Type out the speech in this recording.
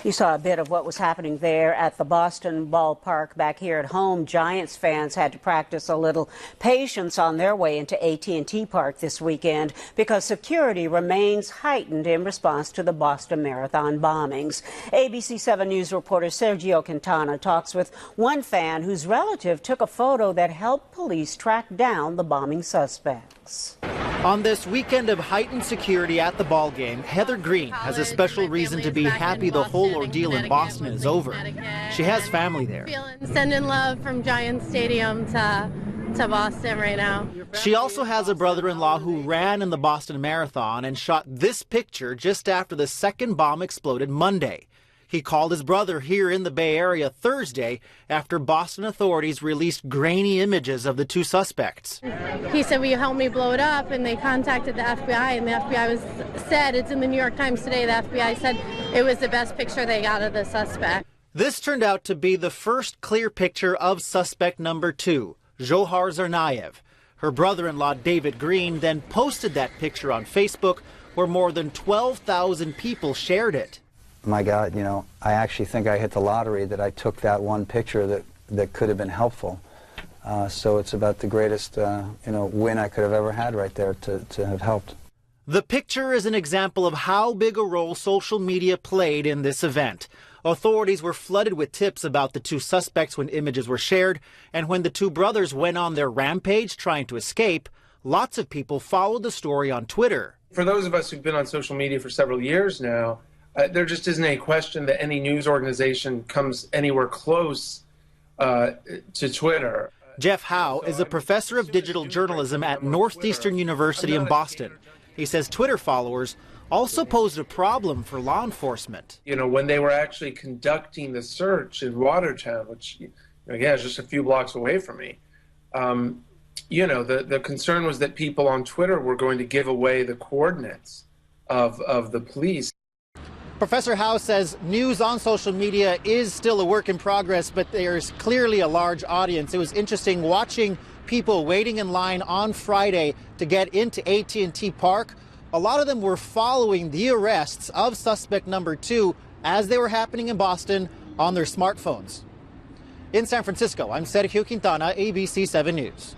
You saw a bit of what was happening there at the Boston ballpark. Back here at home, Giants fans had to practice a little patience on their way into AT&T Park this weekend because security remains heightened in response to the Boston Marathon bombings. ABC 7 News reporter Sergio Quintana talks with one fan whose relative took a photo that helped police track down the bombing suspects. On this weekend of heightened security at the ball game, Heather Green has a special reason to be happy the whole ordeal in Boston is over. She has family there. Sending love from Giants Stadium to Boston right now. She also has a brother-in-law who ran in the Boston Marathon and shot this picture just after the second bomb exploded Monday. He called his brother here in the Bay Area Thursday after Boston authorities released grainy images of the two suspects. He said, will you help me blow it up? And they contacted the FBI, and the FBI said, it's in the New York Times today, the FBI said it was the best picture they got of the suspect. This turned out to be the first clear picture of suspect number 2, Johar Tsarnaev. Her brother-in-law, David Green, then posted that picture on Facebook, where more than 12,000 people shared it. My God, you know, I actually think I hit the lottery that I took that one picture that could have been helpful. So it's about the greatest, win I could have ever had right there to have helped. The picture is an example of how big a role social media played in this event. Authorities were flooded with tips about the two suspects when images were shared, and when the two brothers went on their rampage trying to escape, lots of people followed the story on Twitter. For those of us who've been on social media for several years now, there just isn't any question that any news organization comes anywhere close to Twitter. Jeff Howe is a professor of digital journalism at Northeastern University in Boston. He says Twitter followers also posed a problem for law enforcement. You know, when they were actually conducting the search in Watertown, which, again, is just a few blocks away from me, the concern was that people on Twitter were going to give away the coordinates of the police. Professor Howe says news on social media is still a work in progress, but there's clearly a large audience. It was interesting watching people waiting in line on Friday to get into AT&T Park. A lot of them were following the arrests of suspect number 2 as they were happening in Boston on their smartphones. In San Francisco, I'm Sergio Quintana, ABC 7 News.